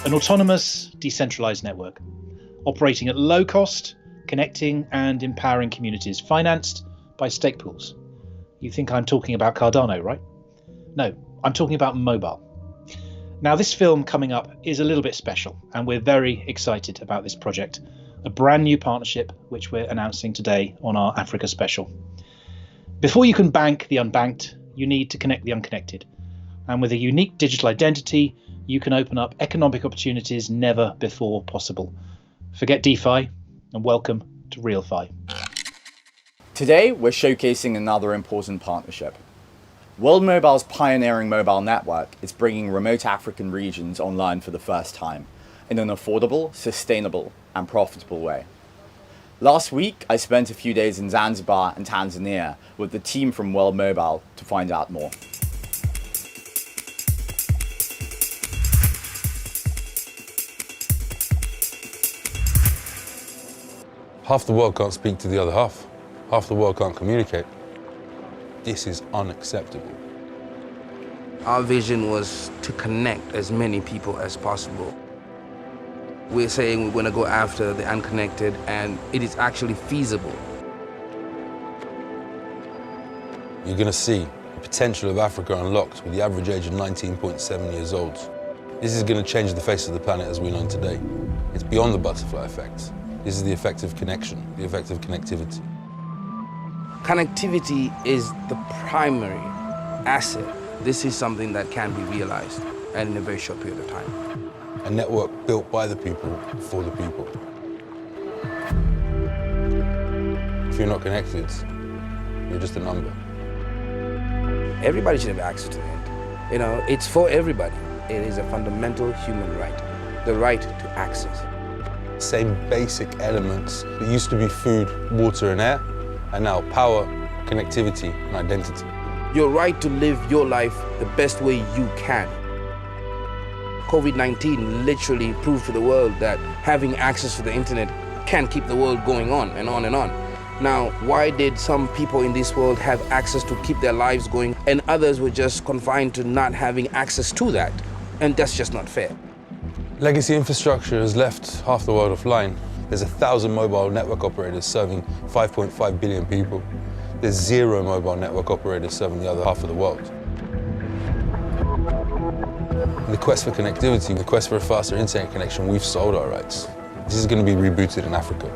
An autonomous, decentralized network, operating at low cost, connecting and empowering communities, financed by stake pools. You think I'm talking about Cardano, right? No, I'm talking about mobile. Now, this film coming up is a little bit special, and we're very excited about this project, a brand new partnership which we're announcing today on our Africa special. Before you can bank the unbanked, you need to connect the unconnected. And with a unique digital identity, you can open up economic opportunities never before possible. Forget DeFi and welcome to RealFi. Today, we're showcasing another important partnership. World Mobile's pioneering mobile network is bringing remote African regions online for the first time in an affordable, sustainable, and profitable way. Last week, I spent a few days in Zanzibar and Tanzania with the team from World Mobile to find out more. Half the world can't speak to the other half. Half the world can't communicate. This is unacceptable. Our vision was to connect as many people as possible. We're saying we're going to go after the unconnected, and it is actually feasible. You're going to see the potential of Africa unlocked with the average age of 19.7 years old. This is going to change the face of the planet as we know today. It's beyond the butterfly effect. This is the effect of connection, the effect of connectivity. Connectivity is the primary asset. This is something that can be realized, and in a very short period of time. A network built by the people, for the people. If you're not connected, you're just a number. Everybody should have access to the internet. You know, it's for everybody. It is a fundamental human right, the right to access. Same basic elements that used to be food, water, and air, are now power, connectivity, and identity. Your right to live your life the best way you can. COVID-19 literally proved to the world that having access to the internet can keep the world going on and on and on. Now, why did some people in this world have access to keep their lives going and others were just confined to not having access to that? And that's just not fair. Legacy infrastructure has left half the world offline. There's 1,000 mobile network operators serving 5.5 billion people. There's 0 mobile network operators serving the other half of the world. In the quest for connectivity, the quest for a faster internet connection, we've sold our rights. This is going to be rebooted in Africa.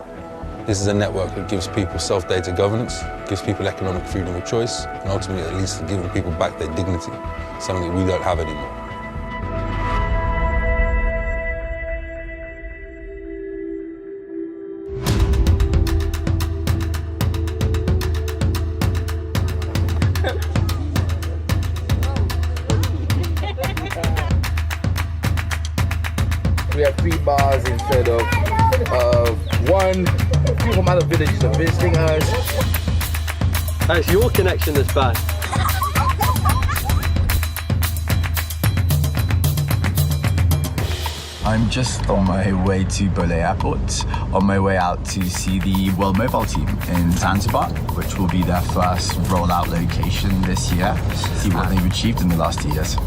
This is a network that gives people self-data governance, gives people economic freedom of choice, and ultimately at least giving people back their dignity, something that we don't have anymore. We have 3 bars instead of 1. People from other villages are visiting us. It's your connection that's bad. I'm just on my way to Bole Airport, on my way out to see the World Mobile team in Zanzibar, which will be their first rollout location this year, see what they've achieved in the last 2 years.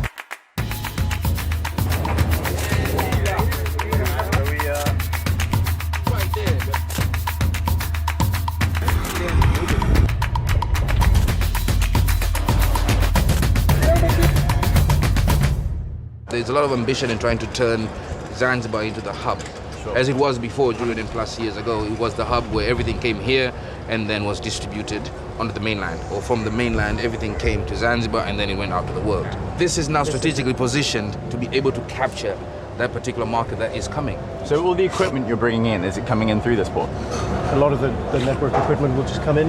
There's a lot of ambition in trying to turn Zanzibar into the hub. Sure. As it was before, 200+ years ago, it was the hub where everything came here and then was distributed onto the mainland. Or from the mainland, everything came to Zanzibar and then it went out to the world. This is now strategically positioned to be able to capture that particular market that is coming. So all the equipment you're bringing in, is it coming in through this port? A lot of the network equipment will just come in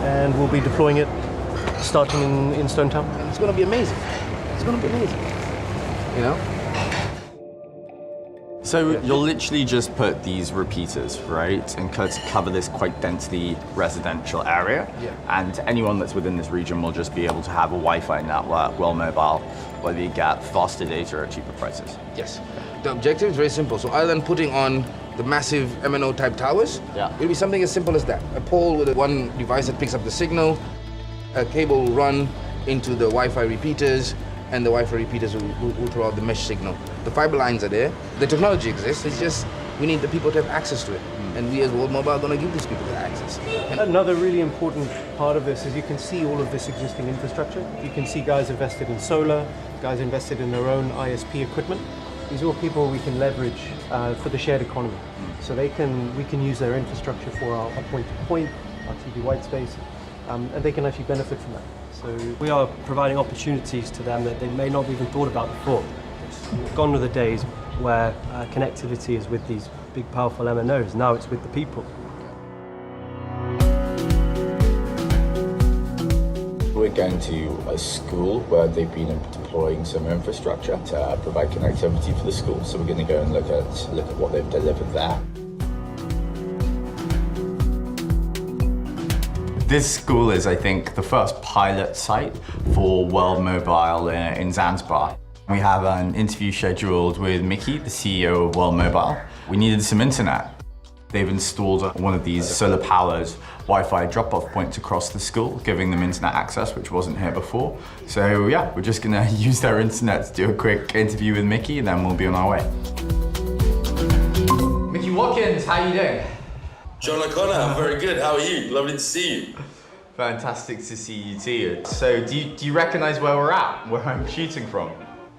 and we'll be deploying it starting in Stone Town. And it's going to be amazing. It's going to be amazing. You know? So you'll literally just put these repeaters, right, and cover this quite densely residential area. Yeah. And anyone that's within this region will just be able to have a Wi-Fi network, World Mobile, where they get faster data at cheaper prices. Yes. The objective is very simple. So other than putting on the massive MNO type towers, it'll be something as simple as that. A pole with one device that picks up the signal, a cable will run into the Wi-Fi repeaters, and the Wi-Fi repeaters will throw out the mesh signal. The fiber lines are there. The technology exists. It's just we need the people to have access to it. And we as World Mobile are going to give these people that access. Another really important part of this is you can see all of this existing infrastructure. You can see guys invested in solar, guys invested in their own ISP equipment. These are all people we can leverage for the shared economy. So we can use their infrastructure for our point-to-point, our TV white space, and they can actually benefit from that. So We are providing opportunities to them that they may not have even thought about before. Gone are the days where connectivity is with these big, powerful MNOs. Now it's with the people. We're going to a school where they've been deploying some infrastructure to provide connectivity for the school. So we're going to go and look at what they've delivered there. This school is, I think, the first pilot site for World Mobile in Zanzibar. We have an interview scheduled with Mickey, the CEO of World Mobile. We needed some internet. They've installed one of these solar-powered Wi-Fi drop-off points across the school, giving them internet access, which wasn't here before. So yeah, we're just gonna use their internet to do a quick interview with Mickey, and then we'll be on our way. Mickey Watkins, how are you doing? John O'Connor, I'm very good. How are you? Lovely to see you. Fantastic to see you too. So do you recognize where we're at, where I'm shooting from?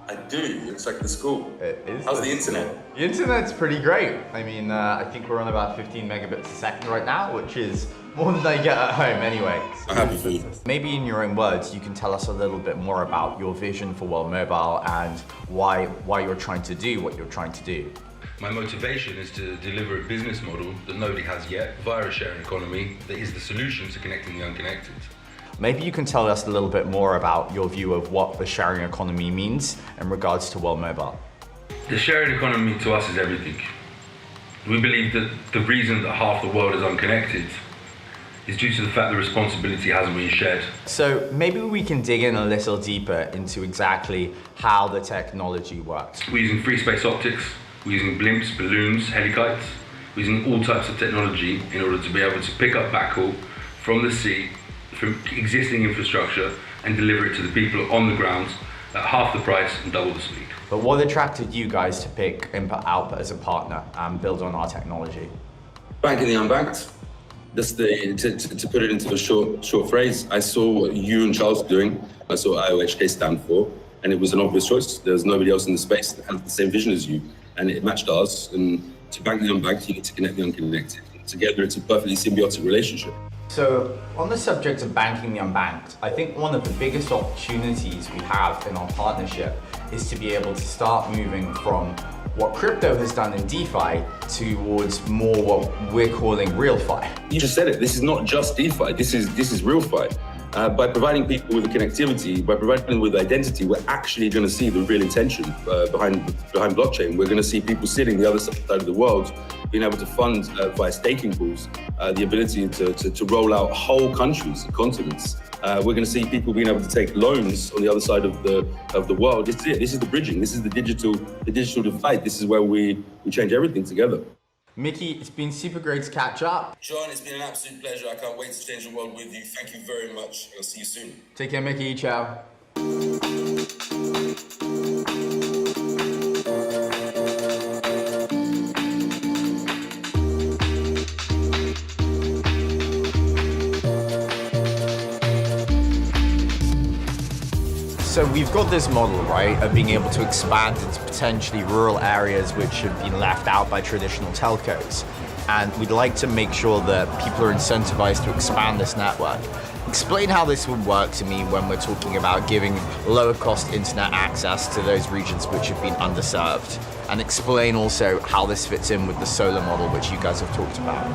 I do. It looks like the school. It is. How's the internet? The internet's pretty great. I mean, I think we're on about 15 megabits a second right now, which is more than I get at home anyway. I'm happy for you. Maybe in your own words, you can tell us a little bit more about your vision for World Mobile and why you're trying to do what you're trying to do. My motivation is to deliver a business model that nobody has yet via a sharing economy that is the solution to connecting the unconnected. Maybe you can tell us a little bit more about your view of what the sharing economy means in regards to World Mobile. The sharing economy to us is everything. We believe that the reason that half the world is unconnected is due to the fact that responsibility hasn't been shared. So maybe we can dig in a little deeper into exactly how the technology works. We're using free space optics, we're using blimps, balloons, helikites. We're using all types of technology in order to be able to pick up backhaul from the sea, from existing infrastructure, and deliver it to the people on the ground at half the price and double the speed. But what attracted you guys to pick Input Output as a partner and build on our technology? Banking the unbanked. That's to put it into a short phrase. I saw what you and Charles were doing. I saw what IOHK stand for, and it was an obvious choice. There's nobody else in the space that had the same vision as you, and it matched ours. And to bank the unbanked, you need to connect the unconnected. Together, it's a perfectly symbiotic relationship. So on the subject of banking the unbanked, I think one of the biggest opportunities we have in our partnership is to be able to start moving from what crypto has done in DeFi towards more what we're calling RealFi. You just said it. This is not just DeFi. This is RealFi. By providing people with the connectivity, by providing them with identity, we're actually going to see the real intention behind blockchain. We're going to see people sitting the other side of the world, being able to fund via staking pools, the ability to roll out whole countries, continents. We're going to see people being able to take loans on the other side of the world. This is it. This is the bridging. This is the digital divide. This is where we change everything together. Mickey, it's been super great to catch up. John, it's been an absolute pleasure. I can't wait to change the world with you. Thank you very much. I'll see you soon. Take care, Mickey. Ciao. So we've got this model, right, of being able to expand into potentially rural areas which have been left out by traditional telcos. And we'd like to make sure that people are incentivized to expand this network. Explain how this would work to me when we're talking about giving lower cost internet access to those regions which have been underserved. And explain also how this fits in with the solar model which you guys have talked about.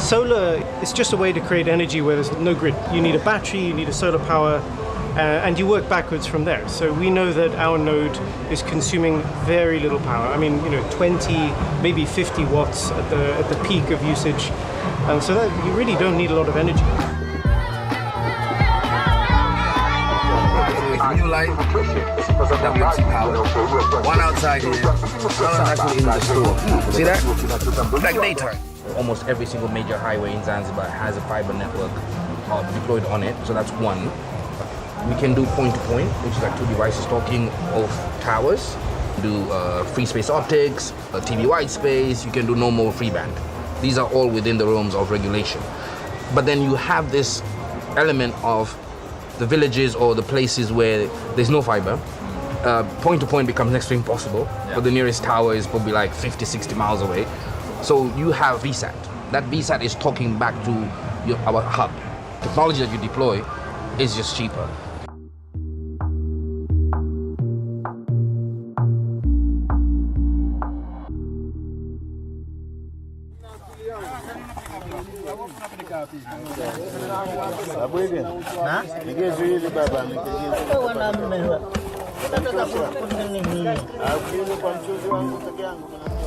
solar is just a way to create energy where there's no grid. You need a battery, you need a solar power, and you work backwards from there. So we know that our node is consuming very little power. I mean, 20, maybe 50 watts at the peak of usage. So that you really don't need a lot of energy. New light, WT power. One outside here, one actually in the store. See that? Like daytime. Almost every single major highway in Zanzibar has a fiber network deployed on it, so that's one. We can do point-to-point, which is like two devices talking off towers. Do free space optics, TV white space. You can do normal free band. These are all within the realms of regulation. But then you have this element of the villages or the places where there's no fiber. Point-to-point becomes next to impossible, but the nearest tower is probably like 50, 60 miles away. So you have VSAT. That VSAT is talking back to our hub. Technology that you deploy is just cheaper.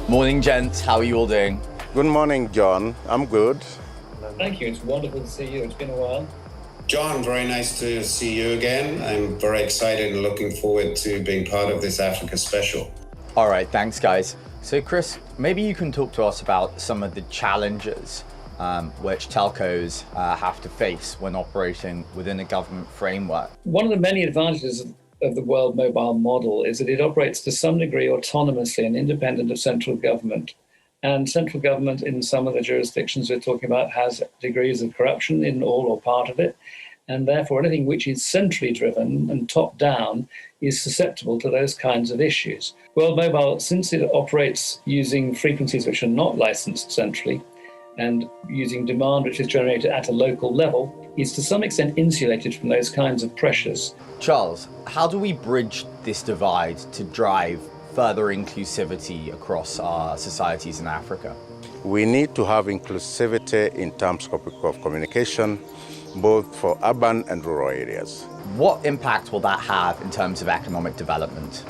Morning, gents. How are you all doing? Good morning, John. I'm good. Thank you. It's wonderful to see you. It's been a while. John, very nice to see you again. I'm very excited and looking forward to being part of this Africa special. All right, thanks, guys. So, Chris, maybe you can talk to us about some of the challenges which telcos have to face when operating within a government framework. One of the many advantages of the world mobile model is that it operates to some degree autonomously and independent of central government. And central government in some of the jurisdictions we're talking about has degrees of corruption in all or part of it. And therefore, anything which is centrally driven and top down is susceptible to those kinds of issues. World Mobile, since it operates using frequencies which are not licensed centrally and using demand which is generated at a local level, is to some extent insulated from those kinds of pressures. Charles, how do we bridge this divide to drive further inclusivity across our societies in Africa? We need to have inclusivity in terms of communication, both for urban and rural areas. What impact will that have in terms of economic development?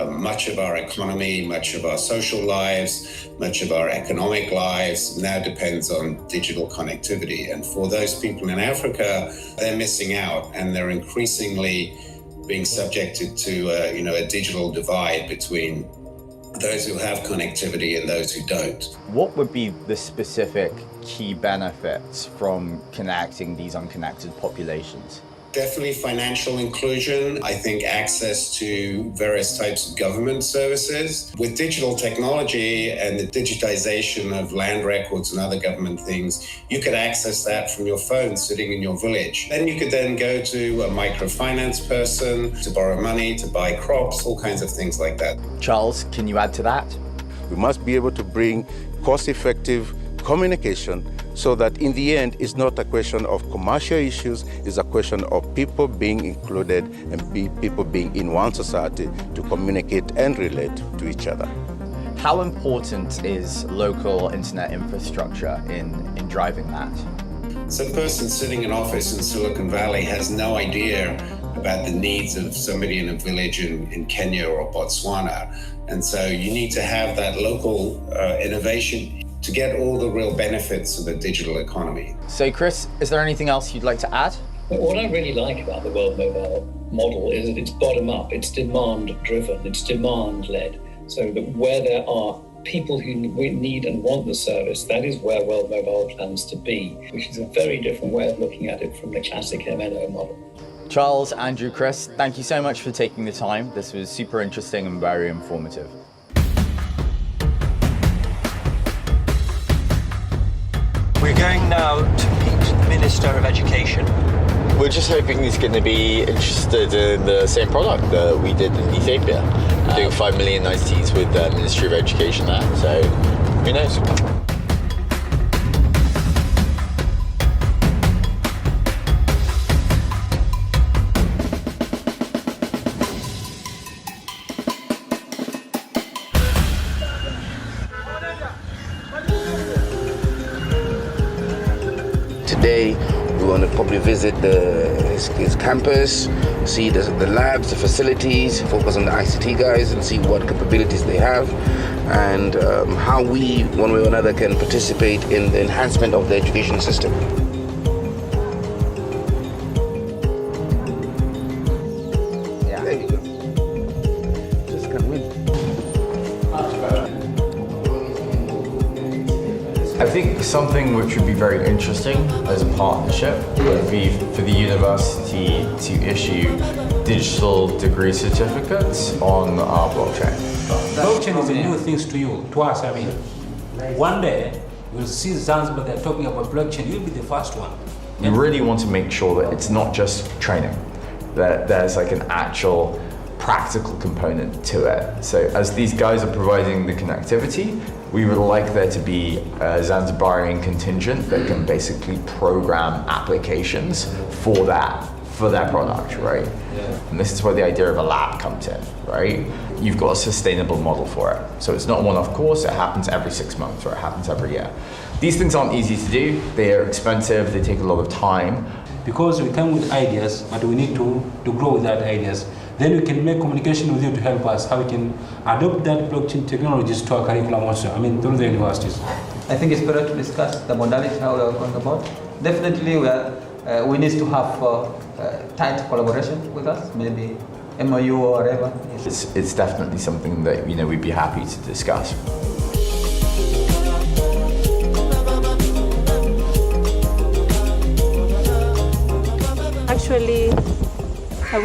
Much of our economy, much of our social lives, much of our economic lives now depends on digital connectivity. And for those people in Africa, they're missing out, and they're increasingly being subjected to a digital divide between those who have connectivity and those who don't. What would be the specific key benefits from connecting these unconnected populations? Definitely financial inclusion. I think access to various types of government services. With digital technology and the digitization of land records and other government things, you could access that from your phone sitting in your village. Then you could then go to a microfinance person to borrow money, to buy crops, all kinds of things like that. Charles, can you add to that? We must be able to bring cost-effective communication so that in the end, it's not a question of commercial issues, it's a question of people being included and people being in one society to communicate and relate to each other. How important is local internet infrastructure in driving that? Some person sitting in office in Silicon Valley has no idea about the needs of somebody in a village in Kenya or Botswana. And so you need to have that local innovation to get all the real benefits of a digital economy. So Chris, is there anything else you'd like to add? What I really like about the World Mobile model is that it's bottom up, it's demand driven, it's demand led. So that where there are people who need and want the service, that is where World Mobile plans to be, which is a very different way of looking at it from the classic MNO model. Charles, Andrew, Chris, thank you so much for taking the time. This was super interesting and very informative. We're going now to meet the Minister of Education. We're just hoping he's going to be interested in the same product that we did in Ethiopia. We're doing 5 million ICTs with the Ministry of Education there, so who knows? Today, we want to probably visit his campus, see the labs, the facilities, focus on the ICT guys and see what capabilities they have and how we, one way or another, can participate in the enhancement of the education system. Yeah. There you go. Just can win. think something which would be very interesting as a partnership would be for the university to issue digital degree certificates on our blockchain. Blockchain is a new thing to us. I mean, one day you'll see Zanzibar, they're talking about blockchain, you'll be the first one. We really want to make sure that it's not just training, that there's like an actual practical component to it. So as these guys are providing the connectivity, we would like there to be a Zanzibarian contingent that can basically program applications for their product, right? Yeah. And this is where the idea of a lab comes in, right? You've got a sustainable model for it. So it's not a one-off course, it happens every 6 months or it happens every year. These things aren't easy to do, they are expensive, they take a lot of time. Because we come with ideas, but we need to grow with that ideas. Then we can make communication with you to help us, how we can adopt that blockchain technologies to our curriculum also, I mean, through the universities. I think it's better to discuss the modality, how we are going about. Definitely we need to have tight collaboration with us, maybe MOU or whatever. It's definitely something that we'd be happy to discuss. Actually,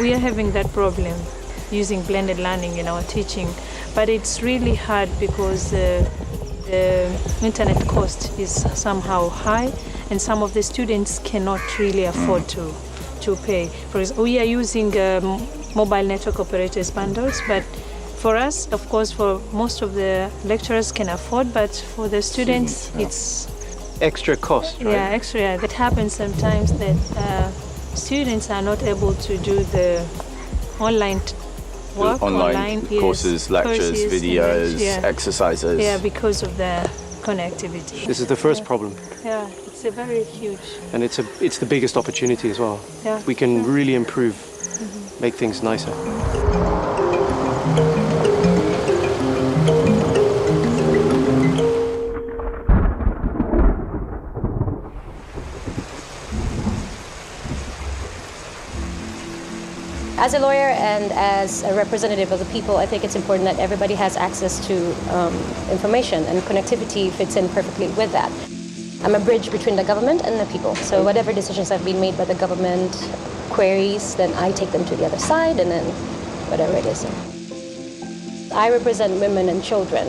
we are having that problem using blended learning in our teaching, but it's really hard because the internet cost is somehow high and some of the students cannot really afford to pay. For example, we are using mobile network operators bundles, but for us, of course, for most of the lecturers can afford, but for the students, it's extra cost, right? Yeah, extra. It happens sometimes that students are not able to do the online work, online courses, lectures, videos, exercises. Yeah, because of the connectivity. This is the first problem. Yeah, it's a very huge. And it's the biggest opportunity as well. Yeah. We can really improve, make things nicer. As a lawyer and as a representative of the people, I think it's important that everybody has access to information, and connectivity fits in perfectly with that. I'm a bridge between the government and the people. So whatever decisions have been made by the government, queries, then I take them to the other side, and then whatever it is. I represent women and children.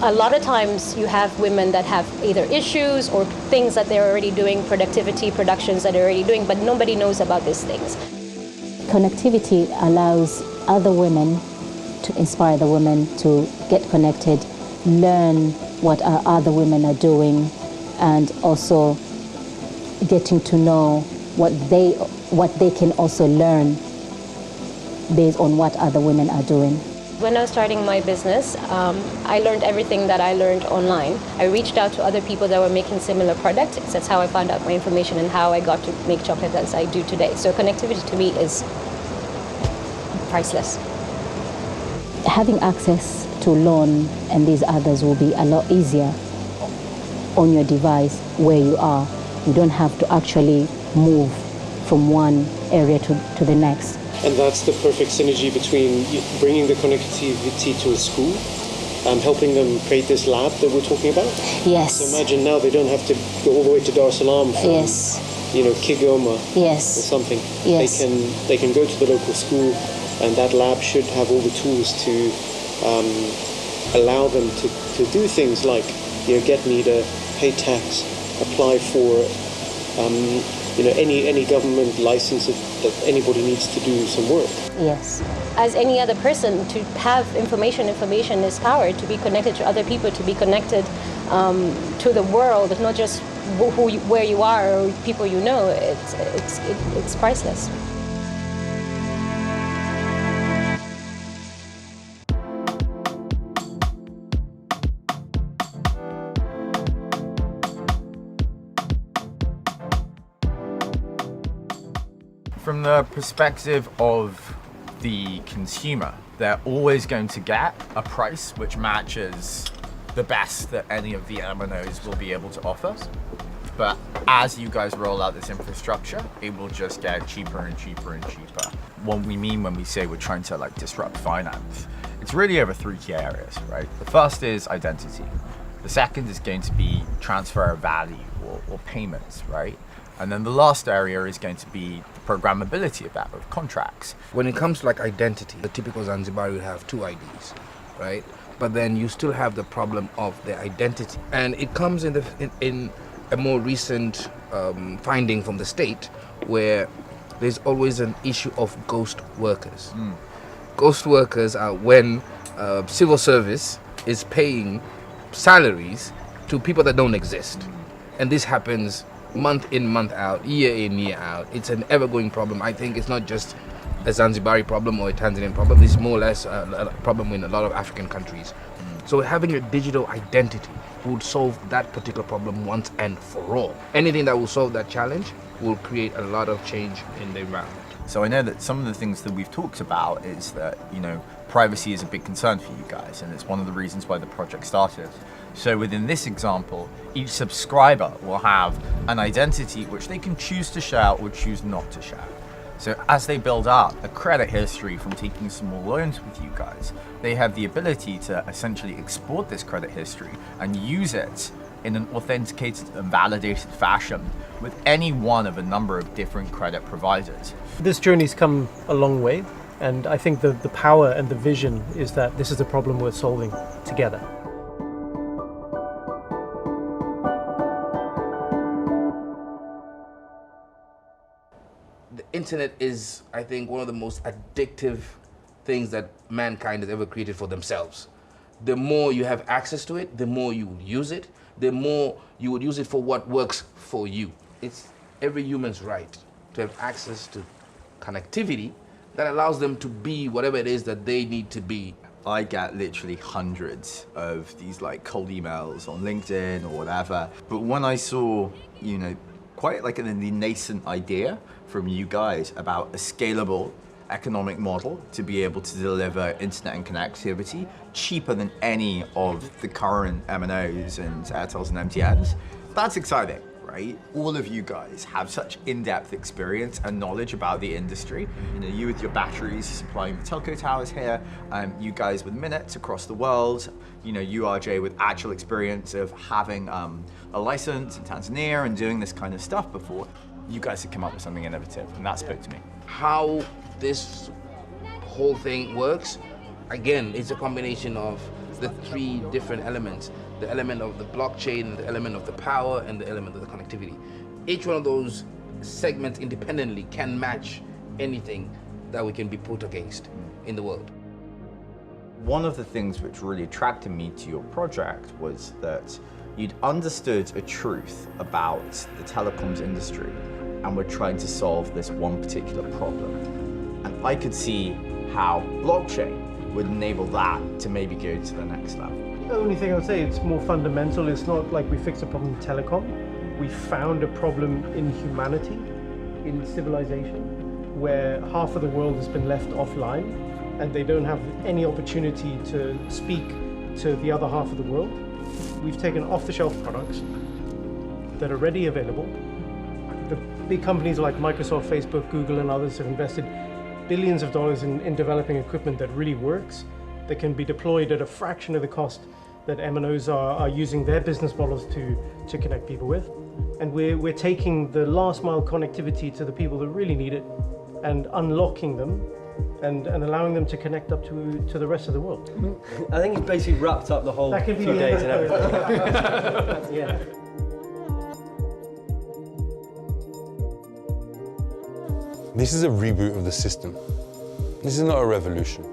A lot of times you have women that have either issues or things that they're already doing, productions that they're already doing, but nobody knows about these things. Connectivity allows other women to inspire the women to get connected, learn what other women are doing, and also getting to know what they can also learn based on what other women are doing. When I was starting my business, I learned everything that I learned online. I reached out to other people that were making similar products. That's how I found out my information and how I got to make chocolate as I do today. So connectivity to me is priceless. Having access to loan and these others will be a lot easier on your device where you are. You don't have to actually move from one area to the next. And that's the perfect synergy between bringing the connectivity to a school, helping them create this lab that we're talking about. Yes. So imagine now they don't have to go all the way to Dar es Salaam from, Kigoma or something. Yes. They can go to the local school, and that lab should have all the tools to allow them to do things like, get meter, pay tax, apply for any government license that anybody needs to do some work. Yes. As any other person, to have information is power, to be connected to other people, to be connected to the world, not just where you are or people you know. It's priceless. From the perspective of the consumer, they're always going to get a price which matches the best that any of the MNOs will be able to offer. But as you guys roll out this infrastructure, it will just get cheaper and cheaper and cheaper. What we mean when we say we're trying to disrupt finance, it's really over 3 key areas, right? The first is identity. The second is going to be transfer of value or payments, right? And then the last area is going to be the programmability of that, of contracts. When it comes to like identity, the typical Zanzibari would have 2 IDs, right? But then you still have the problem of their identity. And it comes in a more recent finding from the state, where there's always an issue of ghost workers. Ghost workers are when civil service is paying salaries to people that don't exist. And this happens month in, month out, year in, year out. It's an ever-going problem. I think it's not just a Zanzibari problem or a Tanzanian problem. It's more or less a problem in a lot of African countries. So having a digital identity would solve that particular problem once and for all. Anything that will solve that challenge will create a lot of change in the environment. So I know that some of the things that we've talked about is that, privacy is a big concern for you guys, and it's one of the reasons why the project started. So within this example, each subscriber will have an identity which they can choose to share or choose not to share. So as they build up a credit history from taking small loans with you guys, they have the ability to essentially export this credit history and use it in an authenticated and validated fashion with any one of a number of different credit providers. This journey's come a long way, and I think the power and the vision is that this is a problem worth solving together. The internet is, I think, one of the most addictive things that mankind has ever created for themselves. The more you have access to it, the more you will use it, the more you would use it for what works for you. It's every human's right to have access to connectivity that allows them to be whatever it is that they need to be. I get literally hundreds of these cold emails on LinkedIn or whatever. But when I saw, quite like a nascent idea from you guys about a scalable economic model to be able to deliver internet and connectivity cheaper than any of the current MNOs and Airtels and MTNs, that's exciting, right? All of you guys have such in-depth experience and knowledge about the industry. You with your batteries supplying the telco towers here, you guys with minutes across the world, you RJ with actual experience of having a license in Tanzania and doing this kind of stuff before. You guys have come up with something innovative, and that spoke to me. How this whole thing works, again, it's a combination of the 3 different elements. The element of the blockchain, the element of the power, and the element of the connectivity. Each one of those segments independently can match anything that we can be put against in the world. One of the things which really attracted me to your project was that you'd understood a truth about the telecoms industry and were trying to solve this one particular problem. And I could see how blockchain would enable that to maybe go to the next level. The only thing I would say, it's more fundamental. It's not like we fixed a problem in telecom. We found a problem in humanity, in civilization, where half of the world has been left offline and they don't have any opportunity to speak to the other half of the world. We've taken off-the-shelf products that are ready available. The big companies like Microsoft, Facebook, Google, and others have invested billions of dollars in developing equipment that really works, that can be deployed at a fraction of the cost that MNOs are using their business models to connect people with. And we're taking the last mile connectivity to the people that really need it and unlocking them and allowing them to connect up to the rest of the world. I think you've basically wrapped up the whole few days and everything. Yeah. This is a reboot of the system. This is not a revolution.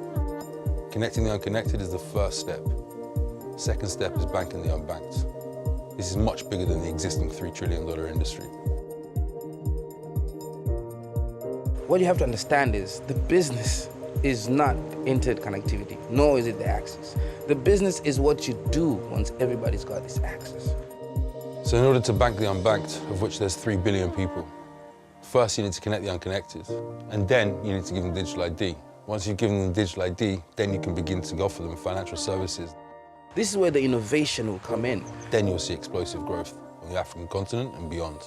Connecting the unconnected is the first step. Second step is banking the unbanked. This is much bigger than the existing $3 trillion industry. What you have to understand is the business is not internet connectivity, nor is it the access. The business is what you do once everybody's got this access. So in order to bank the unbanked, of which there's 3 billion people, first you need to connect the unconnected, and then you need to give them digital ID. Once you've given them digital ID, then you can begin to offer them financial services. This is where the innovation will come in. Then you'll see explosive growth on the African continent and beyond.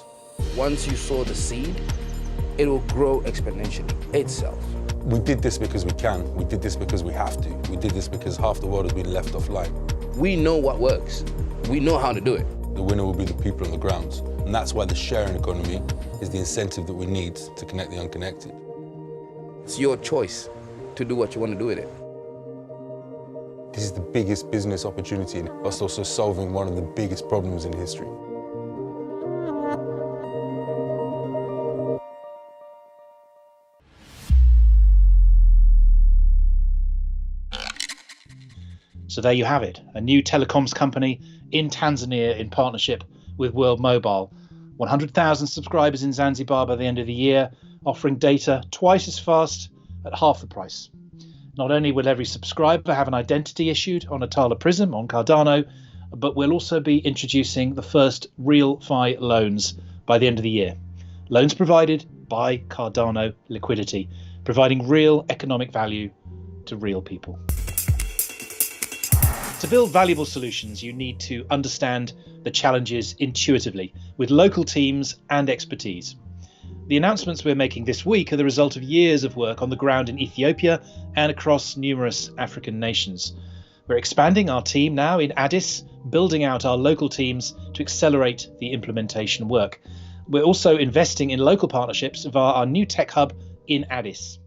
Once you sow the seed, it will grow exponentially itself. We did this because we can. We did this because we have to. We did this because half the world has been left offline. We know what works. We know how to do it. The winner will be the people on the ground. And that's why the sharing economy is the incentive that we need to connect the unconnected. It's your choice to do what you want to do with it. This is the biggest business opportunity, and us also solving one of the biggest problems in history. So there you have it, a new telecoms company in Tanzania in partnership with World Mobile. 100,000 subscribers in Zanzibar by the end of the year, offering data twice as fast at half the price. Not only will every subscriber have an identity issued on a Tala Prism on Cardano, but we'll also be introducing the first real Fi loans by the end of the year. Loans provided by Cardano Liquidity, providing real economic value to real people. To build valuable solutions, you need to understand the challenges intuitively with local teams and expertise. The announcements we're making this week are the result of years of work on the ground in Ethiopia and across numerous African nations. We're expanding our team now in Addis, building out our local teams to accelerate the implementation work. We're also investing in local partnerships via our new tech hub in Addis.